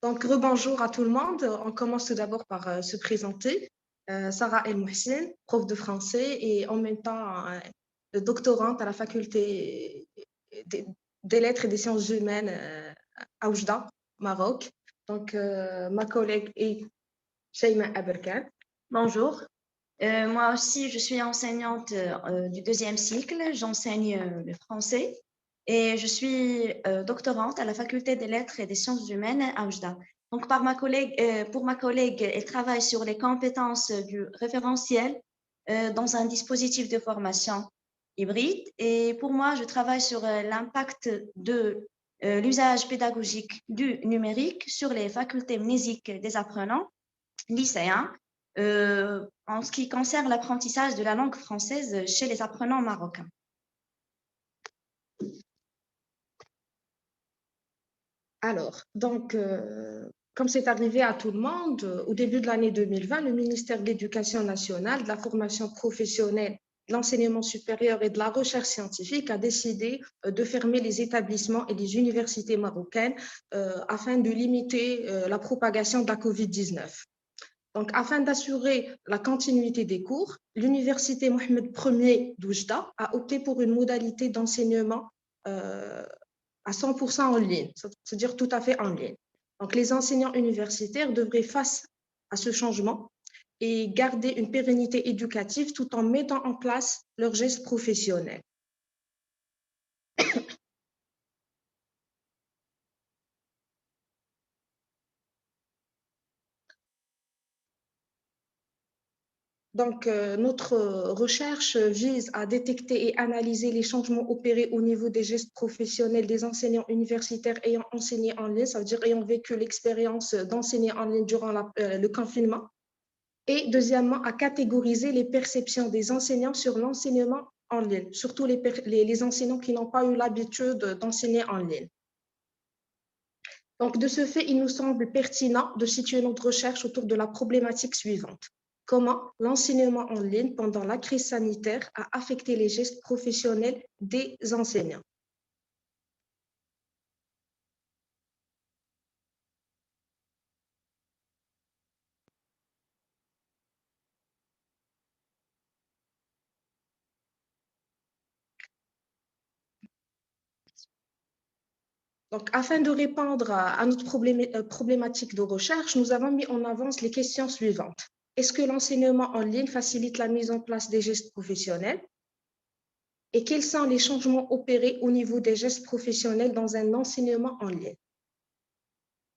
Donc, rebonjour à tout le monde. On commence tout d'abord par se présenter. Sarah El Mouhsin, prof de français et en même temps doctorante à la faculté des, des lettres et des sciences humaines à Oujda, Maroc. Donc, ma collègue est Shayma Aberkan. Bonjour. Moi aussi, je suis enseignante du deuxième cycle. J'enseigne le français et je suis doctorante à la faculté des lettres et des sciences humaines à Oujda. Donc, pour ma collègue, elle travaille sur les compétences du référentiel dans un dispositif de formation hybride. Et pour moi, je travaille sur l'impact de l'usage pédagogique du numérique sur les facultés mnésiques des apprenants lycéens en ce qui concerne l'apprentissage de la langue française chez les apprenants marocains. Alors, donc, comme c'est arrivé à tout le monde, au début de l'année 2020, le ministère de l'Éducation nationale, de la formation professionnelle, de l'enseignement supérieur et de la recherche scientifique a décidé de fermer les établissements et les universités marocaines afin de limiter la propagation de la COVID-19. Donc, afin d'assurer la continuité des cours, l'université Mohamed Ier d'Oujda a opté pour une modalité d'enseignement à 100% en ligne, c'est-à-dire tout à fait en ligne. Donc, les enseignants universitaires devraient face à ce changement et garder une pérennité éducative tout en mettant en place leurs gestes professionnels. Donc, notre recherche vise à détecter et analyser les changements opérés au niveau des gestes professionnels des enseignants universitaires ayant enseigné en ligne, ça veut dire ayant vécu l'expérience d'enseigner en ligne durant le confinement. Et deuxièmement, à catégoriser les perceptions des enseignants sur l'enseignement en ligne, surtout les enseignants qui n'ont pas eu l'habitude d'enseigner en ligne. Donc, de ce fait, il nous semble pertinent de situer notre recherche autour de la problématique suivante. Comment l'enseignement en ligne pendant la crise sanitaire a affecté les gestes professionnels des enseignants? Donc, afin de répondre à notre problématique de recherche, nous avons mis en avance les questions suivantes. Est-ce que l'enseignement en ligne facilite la mise en place des gestes professionnels? Et quels sont les changements opérés au niveau des gestes professionnels dans un enseignement en ligne?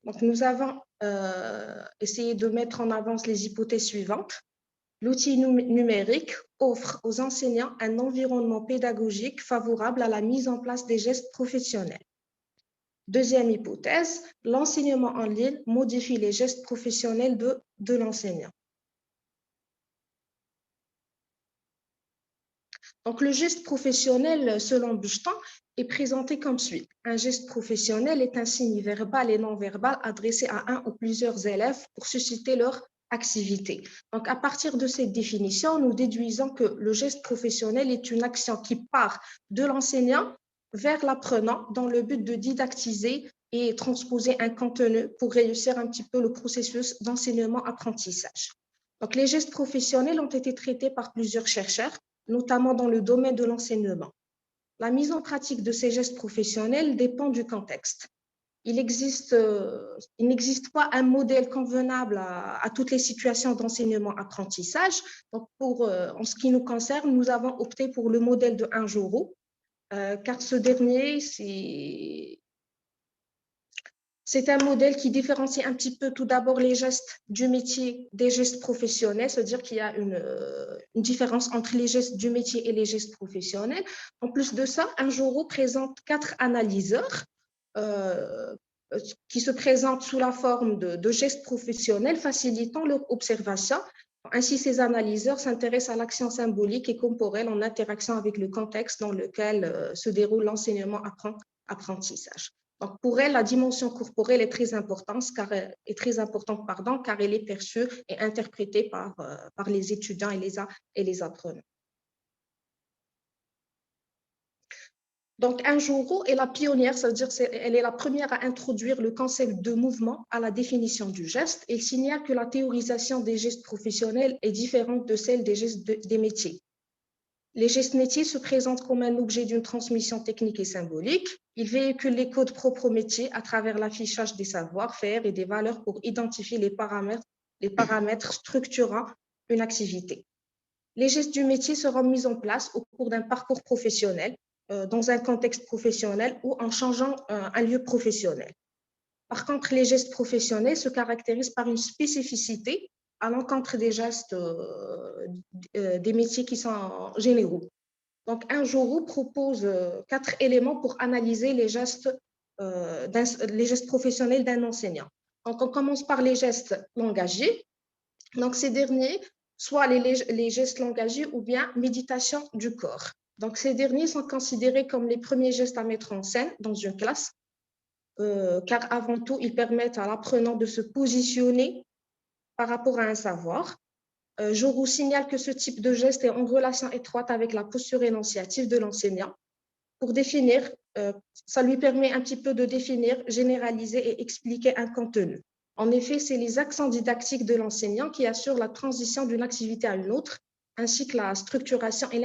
Donc, nous avons essayé de mettre en avance les hypothèses suivantes. L'outil numérique offre aux enseignants un environnement pédagogique favorable à la mise en place des gestes professionnels. Deuxième hypothèse, l'enseignement en ligne modifie les gestes professionnels de l'enseignant. Donc, le geste professionnel, selon Buchtan, est présenté comme suit. Un geste professionnel est un signe verbal et non verbal adressé à un ou plusieurs élèves pour susciter leur activité. Donc, à partir de cette définition, nous déduisons que le geste professionnel est une action qui part de l'enseignant vers l'apprenant dans le but de didactiser et transposer un contenu pour réussir un petit peu le processus d'enseignement-apprentissage. Donc, les gestes professionnels ont été traités par plusieurs chercheurs, notamment dans le domaine de l'enseignement. La mise en pratique de ces gestes professionnels dépend du contexte. Il n'existe pas un modèle convenable à toutes les situations d'enseignement-apprentissage. Donc, en ce qui nous concerne, nous avons opté pour le modèle de Injoro, car ce dernier, c'est un modèle qui différencie un petit peu tout d'abord les gestes du métier des gestes professionnels, c'est-à-dire qu'il y a une différence entre les gestes du métier et les gestes professionnels. En plus de ça, Injoro présente 4 analyseurs euh, qui se présentent sous la forme de gestes professionnels facilitant leur observation. Ainsi, ces analyseurs s'intéressent à l'action symbolique et corporelle en interaction avec le contexte dans lequel se déroule l'enseignement-apprentissage. Donc, pour elle, la dimension corporelle est très importante, car elle est perçue et interprétée par les étudiants et les apprenants. Donc, Anjuru est la pionnière, ça veut dire qu'elle est la première à introduire le concept de mouvement à la définition du geste. Il signale que la théorisation des gestes professionnels est différente de celle des gestes des métiers. Les gestes métiers se présentent comme un objet d'une transmission technique et symbolique. Ils véhiculent les codes propres au métier à travers l'affichage des savoir-faire et des valeurs pour identifier les paramètres structurant une activité. Les gestes du métier seront mis en place au cours d'un parcours professionnel, dans un contexte professionnel ou en changeant un lieu professionnel. Par contre, les gestes professionnels se caractérisent par une spécificité à l'encontre des gestes des métiers qui sont généraux. Donc, Anjuru propose 4 éléments pour analyser les gestes professionnels d'un enseignant. Donc, on commence par les gestes langagiers. Donc, ces derniers, soit les gestes langagiers ou bien méditation du corps. Donc, ces derniers sont considérés comme les premiers gestes à mettre en scène dans une classe, car avant tout, ils permettent à l'apprenant de se positionner par rapport à un savoir. Je vous signale que ce type de geste est en relation étroite avec la posture énonciative de l'enseignant. Pour définir, ça lui permet un petit peu de définir, généraliser et expliquer un contenu. En effet, c'est les accents didactiques de l'enseignant qui assurent la transition d'une activité à une autre, ainsi que la structuration et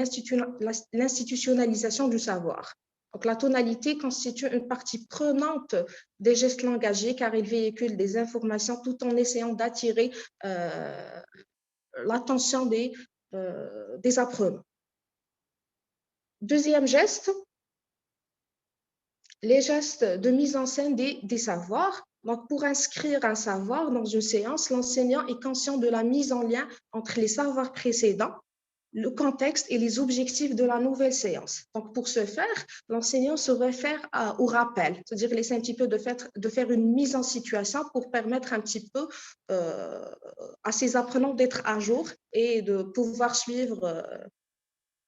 l'institutionnalisation du savoir. Donc, la tonalité constitue une partie prenante des gestes langagiers car il véhicule des informations tout en essayant d'attirer l'attention des apprenants. Deuxième geste, les gestes de mise en scène des savoirs. Donc, pour inscrire un savoir dans une séance, l'enseignant est conscient de la mise en lien entre les savoirs précédents, le contexte et les objectifs de la nouvelle séance. Donc, pour ce faire, l'enseignant se réfère au rappel, c'est-à-dire il essaie un petit peu de faire une mise en situation pour permettre un petit peu à ses apprenants d'être à jour et de pouvoir suivre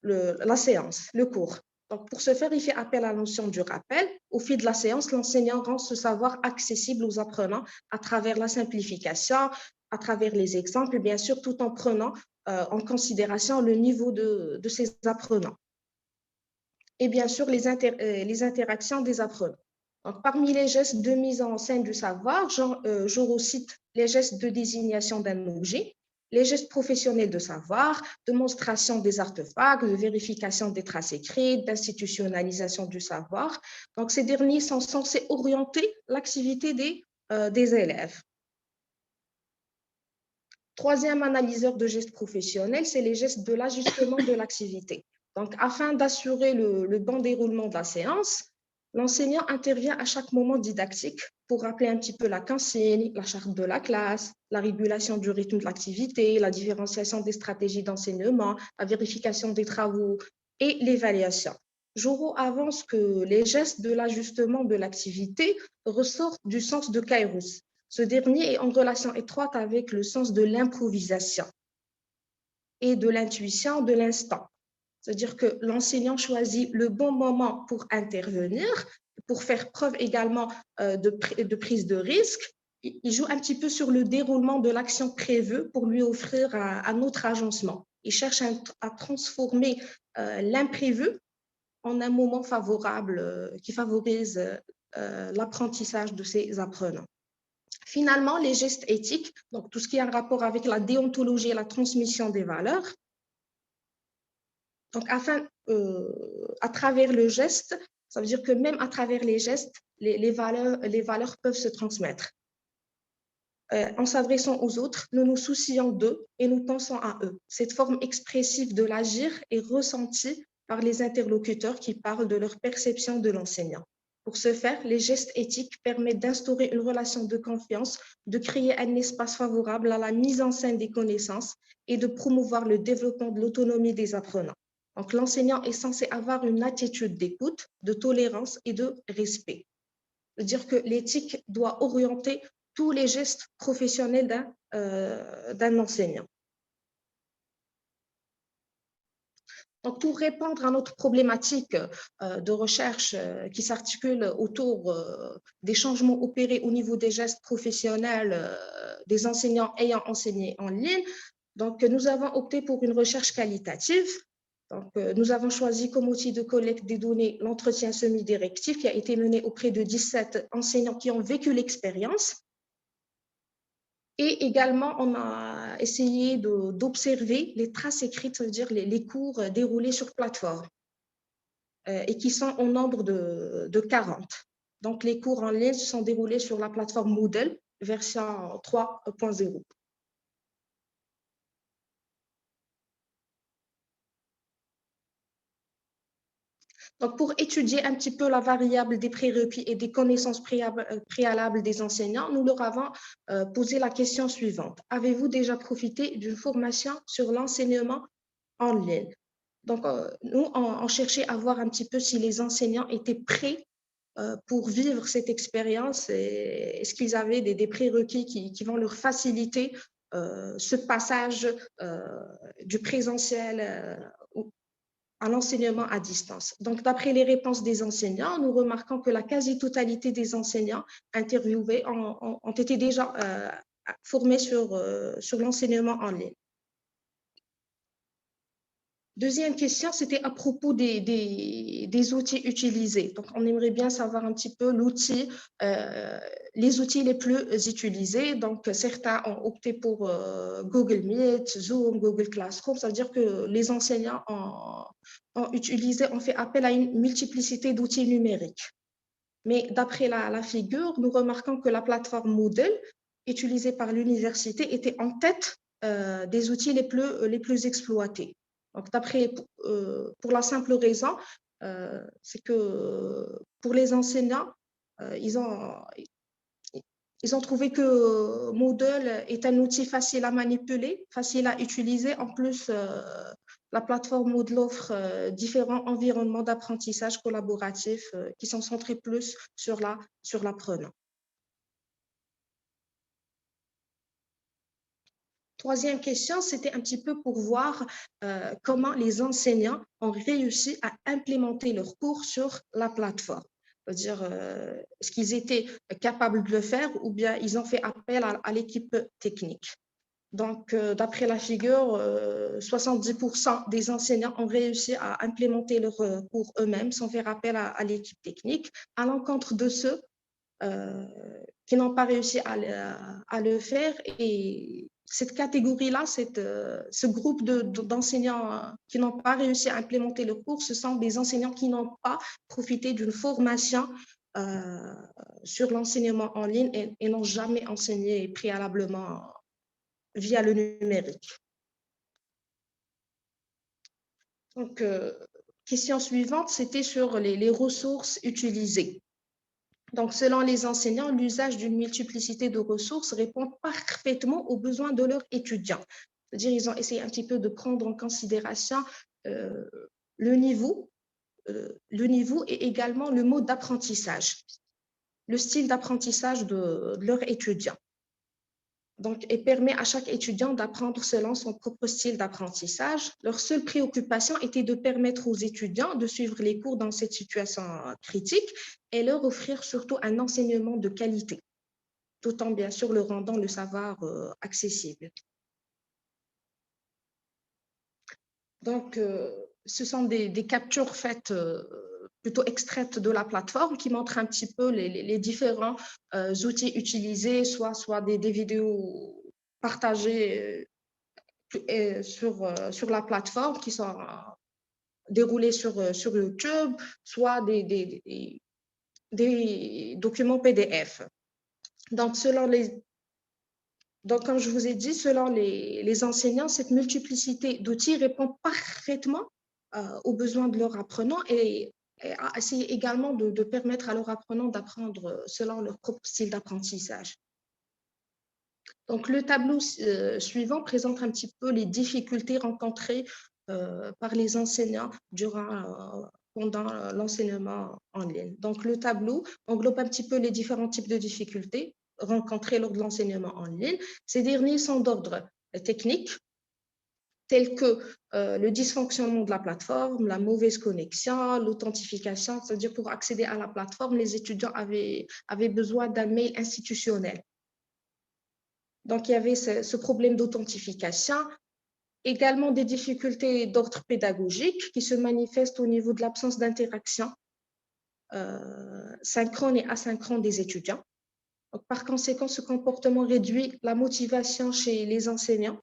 la séance, le cours. Donc, pour ce faire, il fait appel à la notion du rappel. Au fil de la séance, l'enseignant rend ce savoir accessible aux apprenants à travers la simplification, à travers les exemples, bien sûr, tout en prenant en considération le niveau de ces apprenants. Et bien sûr, les interactions des apprenants. Donc, parmi les gestes de mise en scène du savoir, je recite les gestes de désignation d'un objet, les gestes professionnels de savoir, démonstration des artefacts, de vérification des traces écrites, d'institutionnalisation du savoir. Donc, ces derniers sont censés orienter l'activité des élèves. Troisième analyseur de gestes professionnels, c'est les gestes de l'ajustement de l'activité. Donc, afin d'assurer le bon déroulement de la séance, l'enseignant intervient à chaque moment didactique pour rappeler un petit peu la consigne, la charte de la classe, la régulation du rythme de l'activité, la différenciation des stratégies d'enseignement, la vérification des travaux et l'évaluation. Joro avance que les gestes de l'ajustement de l'activité ressortent du sens de Kairos. Ce dernier est en relation étroite avec le sens de l'improvisation et de l'intuition de l'instant. C'est-à-dire que l'enseignant choisit le bon moment pour intervenir, pour faire preuve également de prise de risque. Il joue un petit peu sur le déroulement de l'action prévue pour lui offrir un autre agencement. Il cherche à transformer l'imprévu en un moment favorable qui favorise l'apprentissage de ses apprenants. Finalement, les gestes éthiques, donc tout ce qui a un rapport avec la déontologie et la transmission des valeurs. Donc, à travers le geste, ça veut dire que même à travers les gestes, les valeurs peuvent se transmettre. En s'adressant aux autres, nous nous soucions d'eux et nous pensons à eux. Cette forme expressive de l'agir est ressentie par les interlocuteurs qui parlent de leur perception de l'enseignant. Pour ce faire, les gestes éthiques permettent d'instaurer une relation de confiance, de créer un espace favorable à la mise en scène des connaissances et de promouvoir le développement de l'autonomie des apprenants. Donc, l'enseignant est censé avoir une attitude d'écoute, de tolérance et de respect. C'est-à-dire que l'éthique doit orienter tous les gestes professionnels d'un enseignant. Donc, pour répondre à notre problématique de recherche qui s'articule autour des changements opérés au niveau des gestes professionnels des enseignants ayant enseigné en ligne, donc nous avons opté pour une recherche qualitative. Donc, nous avons choisi comme outil de collecte des données l'entretien semi-directif qui a été mené auprès de 17 enseignants qui ont vécu l'expérience. Et également, on a essayé d'observer les traces écrites, ça veut dire les cours déroulés sur plateforme et qui sont au nombre de 40. Donc, les cours en ligne se sont déroulés sur la plateforme Moodle, version 3.0. Donc, pour étudier un petit peu la variable des prérequis et des connaissances préalables des enseignants, nous leur avons posé la question suivante. Avez-vous déjà profité d'une formation sur l'enseignement en ligne? Donc, nous, on cherchait à voir un petit peu si les enseignants étaient prêts pour vivre cette expérience et est-ce qu'ils avaient des prérequis qui vont leur faciliter ce passage du présentiel à l'enseignement à distance. Donc, d'après les réponses des enseignants, nous remarquons que la quasi-totalité des enseignants interviewés ont été déjà formés sur l'enseignement en ligne. Deuxième question, c'était à propos des outils utilisés. Donc, on aimerait bien savoir un petit peu les outils les plus utilisés. Donc, certains ont opté pour Google Meet, Zoom, Google Classroom. C'est-à-dire que les enseignants ont fait appel à une multiplicité d'outils numériques. Mais d'après la figure, nous remarquons que la plateforme Moodle, utilisée par l'université, était en tête des outils les plus exploités. Donc, pour la simple raison, c'est que pour les enseignants, ils ont trouvé que Moodle est un outil facile à manipuler, facile à utiliser. En plus, la plateforme Moodle offre différents environnements d'apprentissage collaboratif qui sont centrés plus sur l'apprenant. Troisième question, c'était un petit peu pour voir comment les enseignants ont réussi à implémenter leurs cours sur la plateforme. C'est-à-dire, est-ce qu'ils étaient capables de le faire ou bien ils ont fait appel à l'équipe technique. Donc, d'après la figure, 70% des enseignants ont réussi à implémenter leurs cours eux-mêmes sans faire appel à l'équipe technique, à l'encontre de ceux qui n'ont pas réussi à le faire. Et cette catégorie-là, ce groupe d'enseignants qui n'ont pas réussi à implémenter le cours, ce sont des enseignants qui n'ont pas profité d'une formation sur l'enseignement en ligne et n'ont jamais enseigné préalablement via le numérique. Donc, question suivante, c'était sur les ressources utilisées. Donc, selon les enseignants, l'usage d'une multiplicité de ressources répond parfaitement aux besoins de leurs étudiants. C'est-à-dire qu'ils ont essayé un petit peu de prendre en considération le niveau et également le mode d'apprentissage, le style d'apprentissage de leurs étudiants. Donc, et permet à chaque étudiant d'apprendre selon son propre style d'apprentissage. Leur seule préoccupation était de permettre aux étudiants de suivre les cours dans cette situation critique et leur offrir surtout un enseignement de qualité, tout en bien sûr leur rendant le savoir accessible. Donc, ce sont des captures faites plutôt extraites de la plateforme qui montrent un petit peu les différents outils utilisés, soit des vidéos partagées sur la plateforme qui sont déroulées sur YouTube, soit des documents PDF. Donc, comme je vous ai dit, selon les enseignants, cette multiplicité d'outils répond parfaitement aux besoins de leurs apprenants et a essayé également de permettre à leurs apprenants d'apprendre selon leur propre style d'apprentissage. Donc, le tableau suivant présente un petit peu les difficultés rencontrées par les enseignants pendant l'enseignement en ligne. Donc, le tableau englobe un petit peu les différents types de difficultés rencontrées lors de l'enseignement en ligne. Ces derniers sont d'ordre technique, tels que le dysfonctionnement de la plateforme, la mauvaise connexion, l'authentification, c'est-à-dire pour accéder à la plateforme, les étudiants avaient besoin d'un mail institutionnel. Donc, il y avait ce problème d'authentification Également des difficultés d'ordre pédagogique qui se manifestent au niveau de l'absence d'interaction synchrone et asynchrone des étudiants. Donc, par conséquent, ce comportement réduit la motivation chez les enseignants.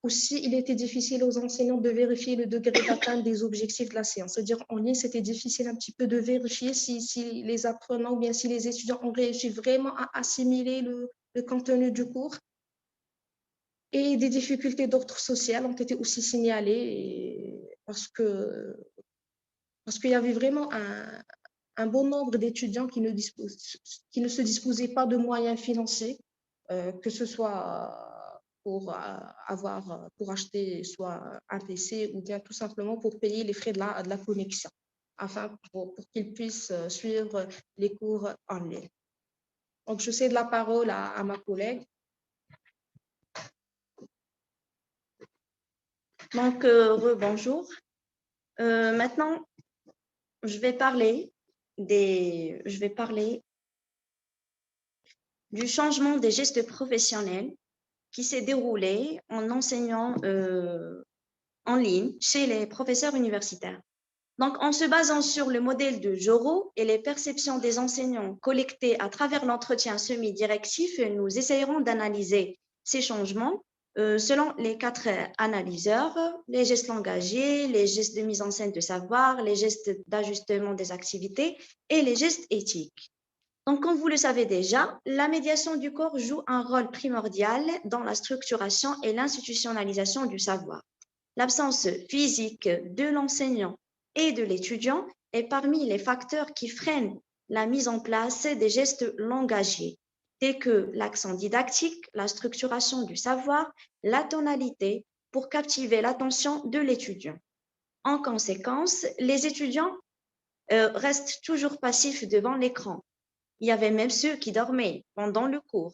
Aussi, il était difficile aux enseignants de vérifier le degré d'atteinte des objectifs de la séance. C'est-à-dire, en ligne, c'était difficile un petit peu de vérifier si les apprenants ou bien si les étudiants ont réussi vraiment à assimiler le contenu du cours. Et des difficultés d'ordre social ont été aussi signalées parce qu'il y avait vraiment un bon nombre d'étudiants qui ne se disposaient pas de moyens financiers, que ce soit pour acheter soit un PC ou bien tout simplement pour payer les frais de la connexion, afin pour qu'ils puissent suivre les cours en ligne. Donc, je cède la parole à ma collègue. Donc, bonjour. Maintenant, je vais parler du changement des gestes professionnels qui s'est déroulé en enseignant en ligne chez les professeurs universitaires. Donc, en se basant sur le modèle de Joro et les perceptions des enseignants collectées à travers l'entretien semi-directif, nous essayerons d'analyser ces changements selon les 4 analyseurs: les gestes langagiers, les gestes de mise en scène de savoir, les gestes d'ajustement des activités et les gestes éthiques. Donc, comme vous le savez déjà, la médiation du corps joue un rôle primordial dans la structuration et l'institutionnalisation du savoir. L'absence physique de l'enseignant et de l'étudiant est parmi les facteurs qui freinent la mise en place des gestes langagiers, tels que l'accent didactique, la structuration du savoir, la tonalité, pour captiver l'attention de l'étudiant. En conséquence, les étudiants restent toujours passifs devant l'écran. Il y avait même ceux qui dormaient pendant le cours.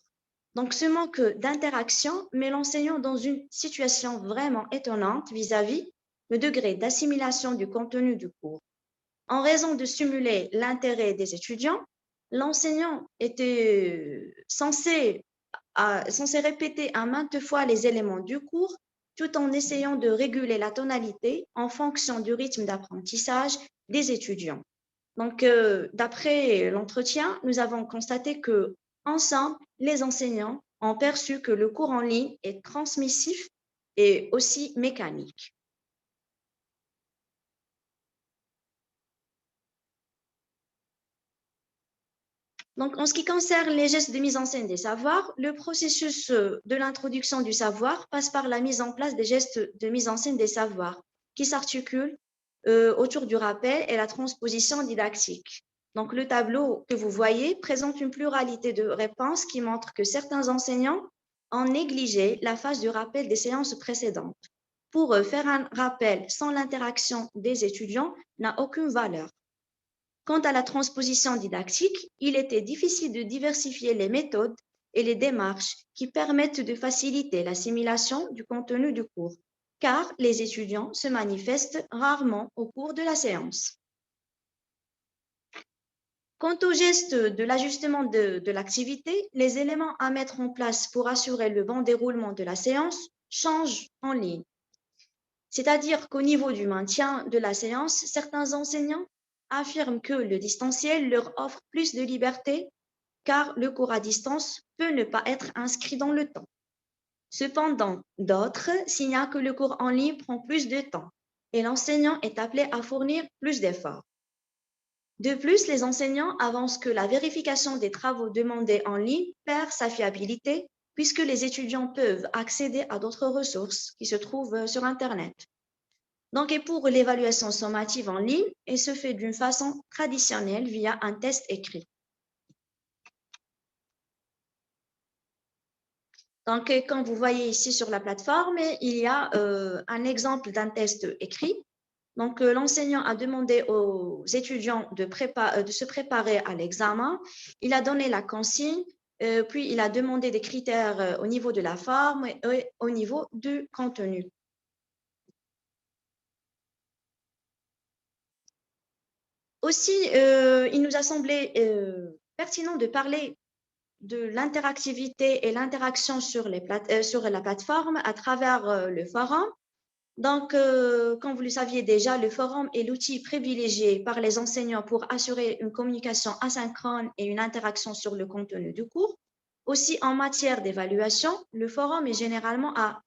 Donc, ce manque d'interaction met l'enseignant dans une situation vraiment étonnante vis-à-vis le degré d'assimilation du contenu du cours. En raison de stimuler l'intérêt des étudiants, l'enseignant était censé répéter à maintes fois les éléments du cours, tout en essayant de réguler la tonalité en fonction du rythme d'apprentissage des étudiants. Donc, d'après l'entretien, nous avons constaté que, ensemble, les enseignants ont perçu que le cours en ligne est transmissif et aussi mécanique. Donc, en ce qui concerne les gestes de mise en scène des savoirs, le processus de l'introduction du savoir passe par la mise en place des gestes de mise en scène des savoirs qui s'articulent autour du rappel et la transposition didactique. Donc, le tableau que vous voyez présente une pluralité de réponses qui montrent que certains enseignants ont négligé la phase du rappel des séances précédentes. Pour eux, faire un rappel sans l'interaction des étudiants n'a aucune valeur. Quant à la transposition didactique, il était difficile de diversifier les méthodes et les démarches qui permettent de faciliter l'assimilation du contenu du cours, car les étudiants se manifestent rarement au cours de la séance. Quant au geste de l'ajustement de l'activité, les éléments à mettre en place pour assurer le bon déroulement de la séance changent en ligne. C'est-à-dire qu'au niveau du maintien de la séance, certains enseignants affirment que le distanciel leur offre plus de liberté car le cours à distance peut ne pas être inscrit dans le temps. Cependant, d'autres signalent que le cours en ligne prend plus de temps et l'enseignant est appelé à fournir plus d'efforts. De plus, les enseignants avancent que la vérification des travaux demandés en ligne perd sa fiabilité puisque les étudiants peuvent accéder à d'autres ressources qui se trouvent sur Internet. Donc, et pour l'évaluation sommative en ligne, elle se fait d'une façon traditionnelle via un test écrit. Donc, comme vous voyez ici sur la plateforme, il y a un exemple d'un test écrit. Donc, l'enseignant a demandé aux étudiants de se préparer à l'examen. Il a donné la consigne, puis il a demandé des critères au niveau de la forme et au niveau du contenu. Aussi, il nous a semblé pertinent de parler de l'interactivité et l'interaction sur la plateforme à travers le forum. Donc, comme vous le saviez déjà, le forum est l'outil privilégié par les enseignants pour assurer une communication asynchrone et une interaction sur le contenu du cours. Aussi, en matière d'évaluation, le forum est généralement à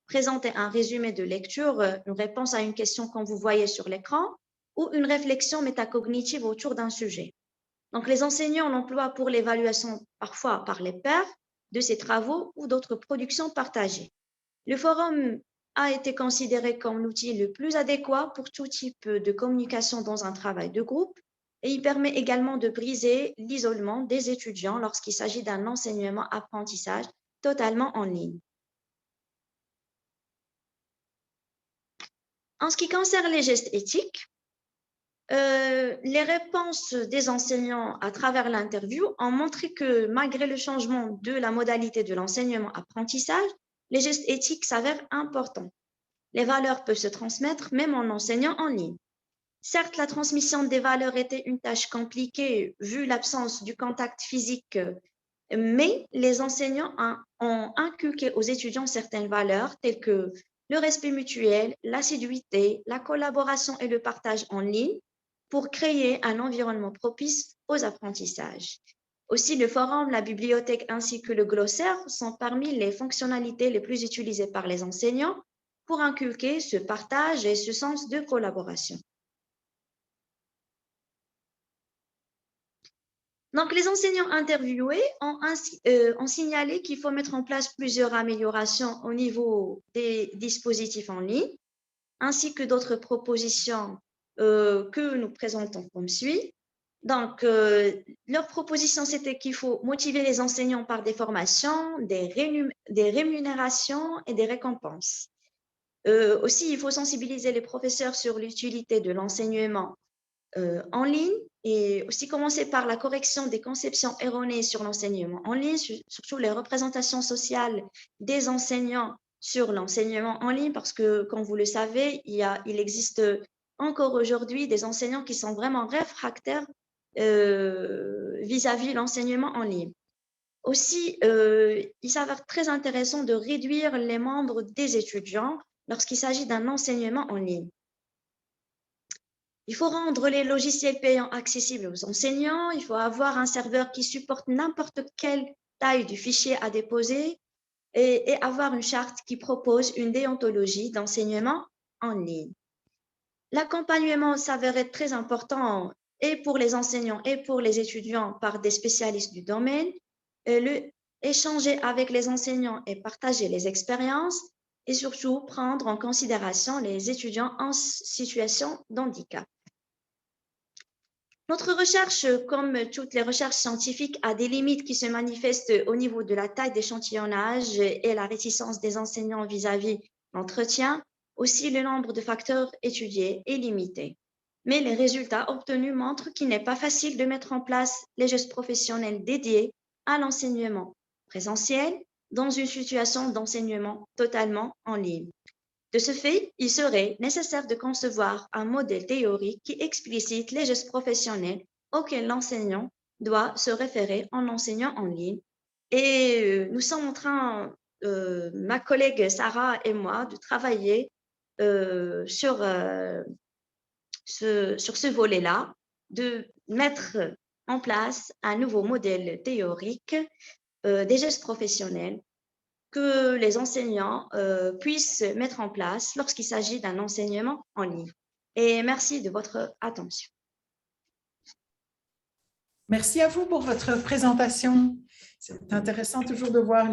présenter un résumé de lecture, une réponse à une question comme vous voyez sur l'écran, ou une réflexion métacognitive autour d'un sujet. Donc, les enseignants l'emploient pour l'évaluation parfois par les pairs de ces travaux ou d'autres productions partagées. Le forum a été considéré comme l'outil le plus adéquat pour tout type de communication dans un travail de groupe et il permet également de briser l'isolement des étudiants lorsqu'il s'agit d'un enseignement-apprentissage totalement en ligne. En ce qui concerne les gestes éthiques, les réponses des enseignants à travers l'interview ont montré que malgré le changement de la modalité de l'enseignement-apprentissage, les gestes éthiques s'avèrent importants. Les valeurs peuvent se transmettre même en enseignant en ligne. Certes, la transmission des valeurs était une tâche compliquée vu l'absence du contact physique, mais les enseignants ont inculqué aux étudiants certaines valeurs telles que le respect mutuel, l'assiduité, la collaboration et le partage en ligne pour créer un environnement propice aux apprentissages. Aussi, le forum, la bibliothèque ainsi que le glossaire sont parmi les fonctionnalités les plus utilisées par les enseignants pour inculquer ce partage et ce sens de collaboration. Donc, les enseignants interviewés ont signalé qu'il faut mettre en place plusieurs améliorations au niveau des dispositifs en ligne, ainsi que d'autres propositions que nous présentons comme suit. Donc, leur proposition, c'était qu'il faut motiver les enseignants par des formations, des rémunérations et des récompenses. Aussi, il faut sensibiliser les professeurs sur l'utilité de l'enseignement en ligne et aussi commencer par la correction des conceptions erronées sur l'enseignement en ligne, surtout les représentations sociales des enseignants sur l'enseignement en ligne, parce que, comme vous le savez, il existe encore aujourd'hui des enseignants qui sont vraiment réfractaires vis-à-vis l'enseignement en ligne. Aussi, il s'avère très intéressant de réduire les membres des étudiants lorsqu'il s'agit d'un enseignement en ligne. Il faut rendre les logiciels payants accessibles aux enseignants. Il faut avoir un serveur qui supporte n'importe quelle taille du fichier à déposer et avoir une charte qui propose une déontologie d'enseignement en ligne. L'accompagnement s'avère être très important et pour les enseignants et pour les étudiants par des spécialistes du domaine. Échanger avec les enseignants et partager les expériences et surtout prendre en considération les étudiants en situation d'handicap. Notre recherche, comme toutes les recherches scientifiques, a des limites qui se manifestent au niveau de la taille d'échantillonnage et la réticence des enseignants vis-à-vis l'entretien. Aussi, le nombre de facteurs étudiés est limité. Mais les résultats obtenus montrent qu'il n'est pas facile de mettre en place les gestes professionnels dédiés à l'enseignement présentiel dans une situation d'enseignement totalement en ligne. De ce fait, il serait nécessaire de concevoir un modèle théorique qui explicite les gestes professionnels auxquels l'enseignant doit se référer en enseignant en ligne. Et nous sommes en train, ma collègue Sarah et moi, de travailler sur ce volet-là, de mettre en place un nouveau modèle théorique des gestes professionnels que les enseignants puissent mettre en place lorsqu'il s'agit d'un enseignement en ligne. Et merci de votre attention. Merci à vous pour votre présentation. C'est intéressant toujours de voir